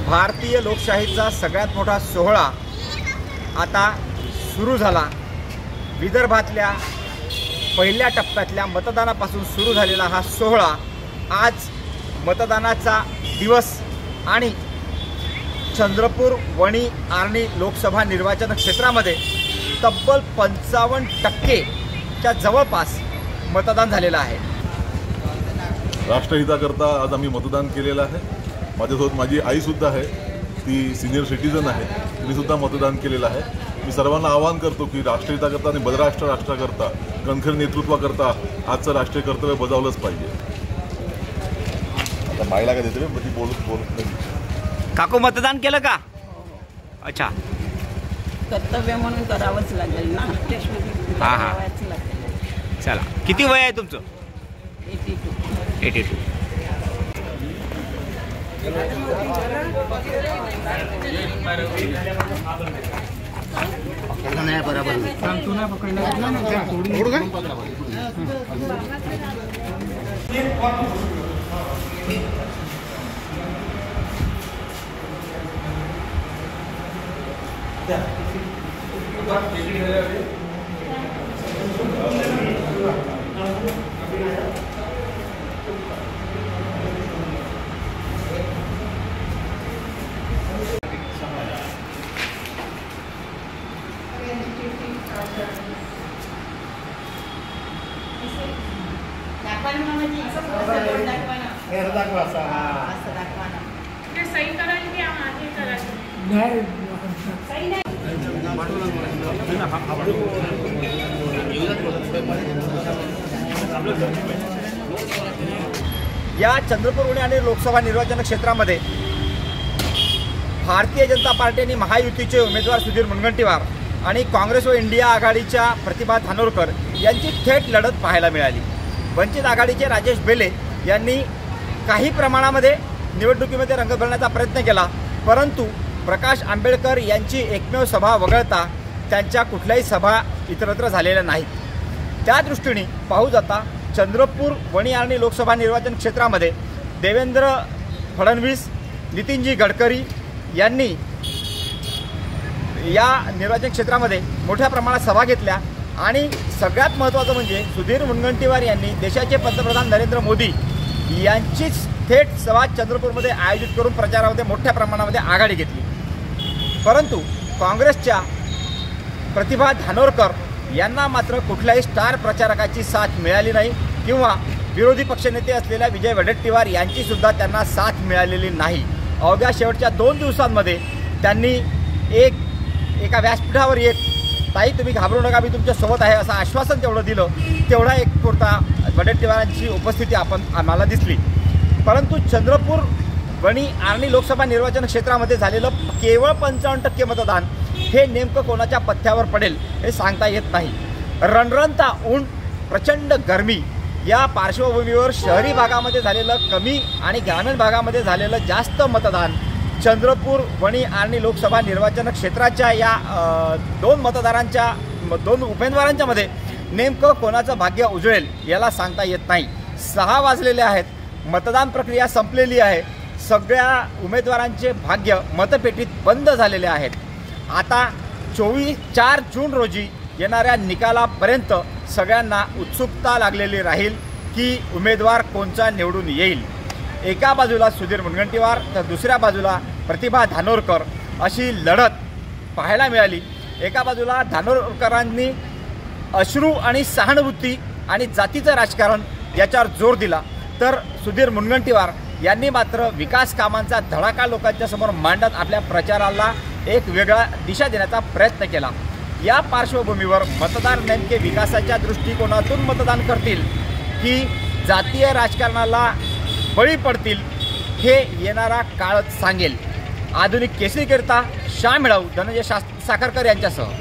भारतीय लोकशाहीचा सगळ्यात मोठा सोहळा आता सुरू झाला। विदर्भातल्या पहिल्या टप्प्यातल्या मतदानापासून सुरू झालेला हा सोहळा आज मतदानाचा दिवस आणि चंद्रपूर वणी आर्णी लोकसभा निर्वाचन क्षेत्रामध्ये तब्बल 55% जवळपास मतदान झालेलं आहे। राष्ट्रहिताकरता आज आम्ही मतदान केलेलं आहे। माझ्यासोबत माझी आईसुद्धा आहे, ती सिनियर सिटीजन आहे, तिनेसुद्धा मतदान केलेलं आहे। मी सर्वांना आवाहन करतो की राष्ट्रहिताकरता आणि बलराष्ट्र राष्ट्राकरता कणखर नेतृत्वाकरता आजचं राष्ट्रीय कर्तव्य बजावलंच पाहिजे। आता बाईला काय देते ती बोलत नाही। काकू मतदान केलं का? अच्छा, कर्तव्य म्हणून करावंच लागेल ना। हां हां, चला। किती वय आहे तुमचं? 82। नाही बरोबर या चंद्रपूर वणी आणि लोकसभा निर्वाचन क्षेत्रामध्ये भारतीय जनता पार्टी आणि महायुतीचे उमेदवार सुधीर मुनगंटीवार आणि काँग्रेस व इंडिया आघाडीच्या प्रतिभा धानोरकर यांची थेट लढत पाहायला मिळाली। वंचित आघाडीचे राजेश बेले यांनी काही प्रमाणामध्ये निवडणुकीमध्ये रंग भरण्याचा प्रयत्न केला, परंतु प्रकाश आंबेडकर यांची एकमेव सभा वगळता त्यांच्या कुठल्याही सभा इतरत्र झालेल्या नाहीत। त्या दृष्टीने पाहू जाता चंद्रपूर वणी आर्णी लोकसभा निर्वाचन क्षेत्रामध्ये देवेंद्र फडणवीस, नितीनजी गडकरी यांनी या निर्वाचन क्षेत्रामध्ये मोठ्या प्रमाणात सभा घेतल्या आणि सगळ्यात महत्त्वाचं म्हणजे सुधीर मुनगंटीवार यांनी देशाचे पंतप्रधान नरेंद्र मोदी यांचीच थेट सभा चंद्रपूरमध्ये आयोजित करून प्रचारामध्ये मोठ्या प्रमाणामध्ये आघाडी घेतली। परंतु काँग्रेसच्या प्रतिभा धानोरकर यांना मात्र कुठल्याही स्टार प्रचारकाची साथ मिळाली नाही किंवा विरोधी पक्षनेते असलेल्या विजय वडेट्टीवार यांचीसुद्धा त्यांना साथ मिळालेली नाही। अवघ्या शेवटच्या 2 दिवसांमध्ये त्यांनी एका व्यासपीठावर येत ताई तुम्ही घाबरू नका, मी तुमच्यासोबत आहे असं आश्वासन तेवढं दिलं, तेवढा एक पुरता वडेट्टीवारांची उपस्थिती आम्हाला दिसली। परंतु चंद्रपूर वणी आर्णी लोकसभा निर्वाचन क्षेत्रामध्ये झालेलं केवळ 55% मतदान हे नेमकं कोणाच्या पथ्यावर पडेल हे सांगता येत नाही। रणरणता ऊन, प्रचंड गरमी या पार्श्वभूमीवर शहरी भागामध्ये झालेलं कमी आणि ग्रामीण भागामध्ये झालेलं जास्त मतदान चंद्रपूर वणी आर्णी लोकसभा निर्वाचन क्षेत्राच्या या 2 उमेदवारांच्या मध्ये नेमकं कोणाचं भाग्य उजळेल याला सांगता येत नाही। 6 वाजलेले आहेत, मतदान प्रक्रिया संपलेली आहे, सगळ्या उमेदवारांचे भाग्य मतपेटीत बंद झालेले आहेत। आता 4 जून रोजी येणाऱ्या निकालापर्यंत सगळ्यांना उत्सुकता लागलेली राहील की उमेदवार कोणचा निवडून येईल। एका बाजूला सुधीर मुनगंटीवार तर दुसऱ्या बाजूला प्रतिभा धानोरकर अशी लढत पाहायला मिळाली। एका बाजूला धानोरकरांनी अश्रू आणि सहानुभूती आणि जातीचं राजकारण याच्यावर जोर दिला, तर सुधीर मुनगंटीवार यांनी मात्र विकास कामांचा धडाका लोकांच्या समोर मांडत आपल्या प्रचाराला एक वेगळा दिशा देण्याचा प्रयत्न केला। या पार्श्वभूमीवर मतदार नेमके विकासाच्या दृष्टिकोनातून मतदान करतील की जातीय राजकारणाला बळी पडतील हे येणारा काळच सांगेल। आधुनिक केसरीकरिता श्याम मिळाऊ, धनंजय साखरकर यांच्यासह।